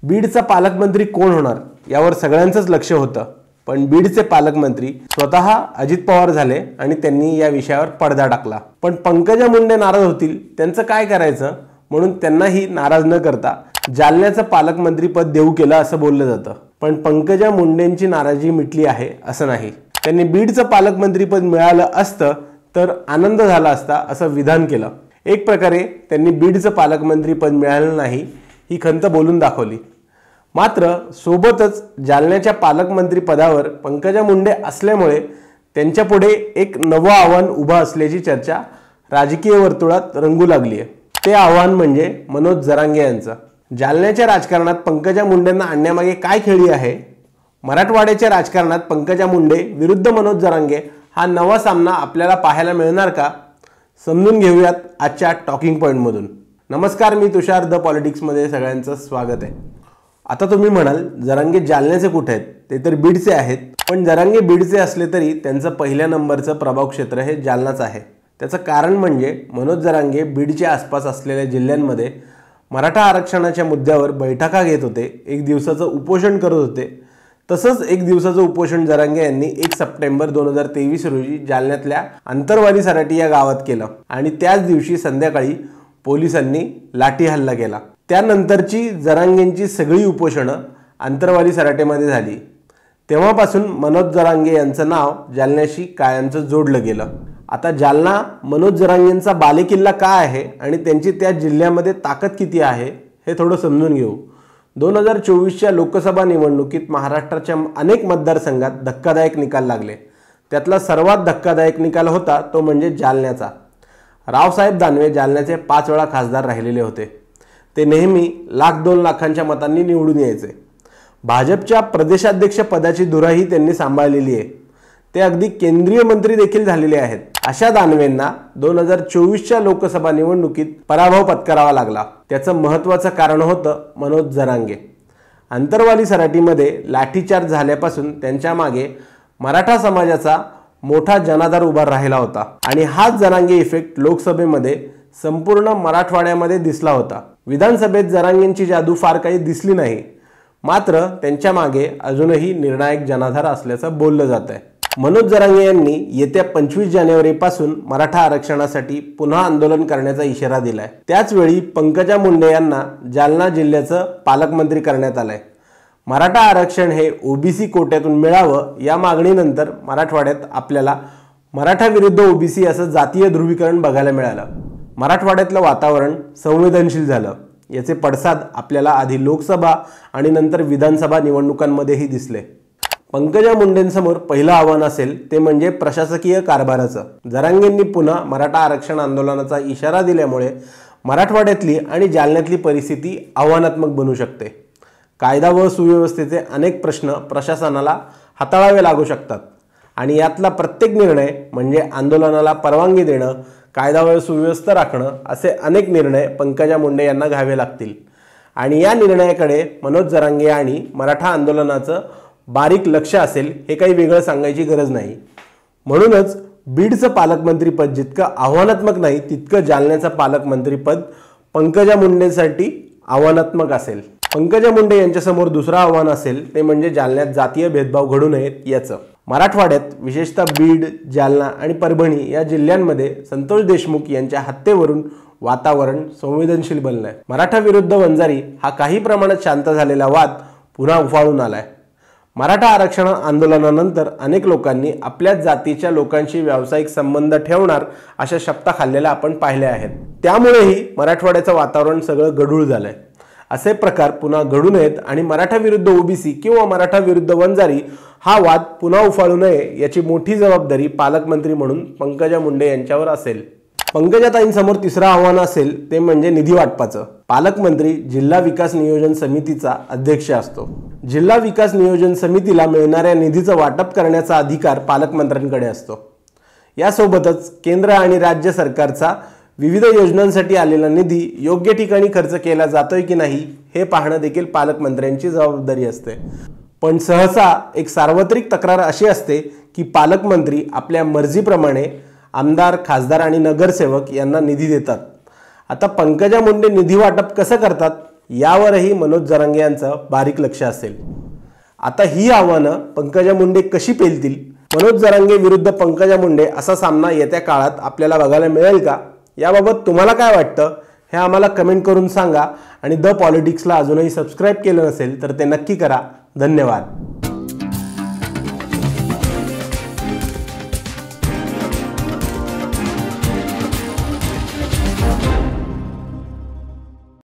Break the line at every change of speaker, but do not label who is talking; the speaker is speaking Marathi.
बीडचा पालकमंत्री कोण होणार यावर सगळ्यांचंच लक्ष होतं, पण बीडचे पालकमंत्री स्वतः अजित पवार झाले आणि त्यांनी या विषयावर पडदा टाकला। पण पंकजा मुंडे नाराज होतील, त्यांचं काय करायचं म्हणून त्यांनाही नाराज न करता जालन्याचं पालकमंत्री पद देऊ केलं असं बोललं जातं। पण पंकजा मुंडेंची नाराजी मिटली आहे असं नाही। त्यांनी बीडचं पालकमंत्री पद मिळालं असतं तर आनंद झाला असता असं विधान केलं। एक प्रकारे त्यांनी बीडचं पालकमंत्री पद मिळालं नाही ही खंत बोलून दाखवली। मात्र सोबतच जालन्याच्या पालकमंत्री पदावर पंकजा मुंडे असल्यामुळे त्यांच्या पुढे एक नवं आव्हान उभं असल्याची चर्चा राजकीय वर्तुळात रंगू लागली आहे। ते आव्हान म्हणजे मनोज जरांगे यांचं। जालन्याच्या राजकारणात पंकजा मुंडेंना आणण्यामागे काय खेळी आहे? मराठवाड्याच्या राजकारणात पंकजा मुंडे विरुद्ध मनोज जरांगे हा नवा सामना आपल्याला पाहायला मिळणार का? समजून घेऊयात आजच्या टॉकिंग पॉइंटमधून। नमस्कार, मी तुषार द पॉलिटिक्समध्ये सगळ्यांचं स्वागत आहे। आता तुम्ही म्हणाल जरांगे जालन्याचे कुठे आहेत? ते तर बीडचे आहेत। पण जरांगे बीडचे असले तरी त्यांचं पहिल्या नंबरचं प्रभाव क्षेत्र हे जालनाच आहे। त्याचं कारण म्हणजे मनोज जरांगे बीडच्या आसपास असलेल्या जिल्ह्यांमध्ये मराठा आरक्षणाच्या मुद्द्यावर बैठका घेत होते, एक दिवसाचं उपोषण करत होते। तसंच एक दिवसाचं उपोषण जरांगे यांनी 1 सप्टेंबर 2023 रोजी जालन्यातल्या आंतरवाली सराटी या गावात केलं आणि त्याच दिवशी संध्याकाळी पोलिसांनी लाठी हल्ला केला। त्यानंतरची जरांगेंची सगळी उपोषणं आंतरवाली सराटीमध्ये झाली। तेव्हापासून मनोज जरांगे यांचं नाव जालन्याशी कायमचं जोडलं गेलं। आता जालना मनोज जरांगेंचा बालेकिल्ला काय आहे आणि त्यांची त्या जिल्ह्यामध्ये ताकद किती आहे हे थोडं समजून घेऊ। 2024च्या लोकसभा निवडणुकीत महाराष्ट्राच्या अनेक मतदारसंघात धक्कादायक निकाल लागले। त्यातला सर्वात धक्कादायक निकाल होता तो म्हणजे जालन्याचा। रावसाहेब दानवे जालन्याचे 5 वेळा खासदार राहिलेले होते। ते नेहमी 1,00,000-2 लाखांच्या मतांनी निवडून यायचे। भाजपच्या प्रदेशाध्यक्ष पदाची धुराही त्यांनी सांभाळलेली आहे। ते अगदी केंद्रीय मंत्री देखील झालेले आहेत। अशा दानवेंना 2024च्या लोकसभा निवडणुकीत पराभव पत्करावा लागला। त्याचं महत्त्वाचं कारण होतं मनोज जरांगे। आंतरवाली सराटीमध्ये लाठीचार्ज झाल्यापासून त्यांच्या मागे मराठा समाजाचा मोठा जनाधार उभा राहिला होता आणि हाच जरांगे इफेक्ट लोकसभेमध्ये संपूर्ण मराठवाड्यामध्ये दिसला होता। विधानसभेत जरांगेंची जादू फार काही दिसली नाही, मात्र त्यांच्या मागे अजूनही निर्णायक जनाधार असल्याचं बोललं जात आहे। मनोज जरांगे यांनी येत्या 25 जानेवारीपासून मराठा आरक्षणासाठी पुन्हा आंदोलन करण्याचा इशारा दिलाय। त्याचवेळी पंकजा मुंडे यांना जालना जिल्ह्याचं पालकमंत्री करण्यात आलंय। मराठा आरक्षण हे ओबीसी कोट्यातून मिळावं या मागणीनंतर मराठवाड्यात आपल्याला मराठा विरुद्ध ओबीसी असं जातीय ध्रुवीकरण बघायला मिळालं। मराठवाड्यातलं वातावरण संवेदनशील झालं। याचे पडसाद आपल्याला आधी लोकसभा आणि नंतर विधानसभा निवडणुकांमध्येही दिसले। पंकजा मुंडेंसमोर पहिलं आव्हान असेल ते म्हणजे प्रशासकीय कारभाराचं। जरांगेंनी पुन्हा मराठा आरक्षण आंदोलनाचा इशारा दिल्यामुळे मराठवाड्यातली आणि जालन्यातली परिस्थिती आव्हानात्मक बनू शकते। कायदा व सुव्यवस्थेचे अनेक प्रश्न प्रशासनाला हाताळावे लागू शकतात आणि यातला प्रत्येक निर्णय म्हणजे आंदोलनाला परवानगी देणं, कायदा व सुव्यवस्था राखणं असे अनेक निर्णय पंकजा मुंडे यांना घ्यावे लागतील आणि या निर्णयाकडे मनोज जरांगे आणि मराठा आंदोलनाचं बारीक लक्ष असेल हे काही वेगळं सांगायची गरज नाही। म्हणूनच बीडचं पालकमंत्री पद जितकं आव्हानात्मक नाही तितकं जालन्याचं पालकमंत्री पद पंकजा मुंडेंसाठी आव्हानात्मक असेल। पंकजा मुंडे यांच्यासमोर दुसरं आव्हान असेल ते म्हणजे जालन्यात जातीय भेदभाव घडू नयेत याचं। मराठवाड्यात विशेषतः बीड, जालना आणि परभणी या जिल्ह्यांमध्ये संतोष देशमुख यांच्या हत्येवरून वातावरण संवेदनशील बनलंय। मराठा विरुद्ध वंजारी हा काही प्रमाणात शांत झालेला वाद पुन्हा उफाळून आलाय। मराठा आरक्षण आंदोलनानंतर अनेक लोकांनी आपल्याच जातीच्या लोकांशी व्यावसायिक संबंध ठेवणार अशा शब्दा खाल्लेल्या आपण पाहिल्या आहेत। त्यामुळेही मराठवाड्याचं वातावरण सगळं गढूळ झालंय। असे प्रकार पुन्हा घडू नयेत आणि मराठा विरुद्ध ओबीसी किंवा मराठा विरुद्ध वंजारी हा वाद पुन्हा उफाळू नये याची मोठी जबाबदारी पालकमंत्री म्हणून पंकजा मुंडे यांच्यावर असेल। पंकजाताईंसमोर तिसरं आव्हान असेल ते म्हणजे निधी वाटपाचं। पालकमंत्री जिल्हा विकास नियोजन समितीचा अध्यक्ष असतो। जिल्हा विकास नियोजन समितीला मिळणाऱ्या निधीचं वाटप करण्याचा अधिकार पालकमंत्र्यांकडे असतो। यासोबतच केंद्र आणि राज्य सरकारचा विविध योजनांसाठी आलेला निधी योग्य ठिकाणी खर्च केला जातोय की नाही हे पाहणं देखील पालकमंत्र्यांची जबाबदारी असते। पण सहसा एक सार्वत्रिक तक्रार अशी असते की पालकमंत्री आपल्या मर्जीप्रमाणे आमदार, खासदार आणि नगरसेवक यांना निधी देतात। आता पंकजा मुंडे निधी वाटप कसं करतात यावरही मनोज जरांगे यांचं बारीक लक्ष असेल। आता ही आव्हानं पंकजा मुंडे कशी पेलतील? मनोज जरांगे विरुद्ध पंकजा मुंडे असा सामना येत्या काळात आपल्याला बघायला मिळेल का? याबाबत तुम्हाला काय वाटतं हे आम्हाला कमेंट करून सांगा आणि द पॉलिटिक्सला अजूनही सबस्क्राईब केलं नसेल तर ते नक्की करा। धन्यवाद।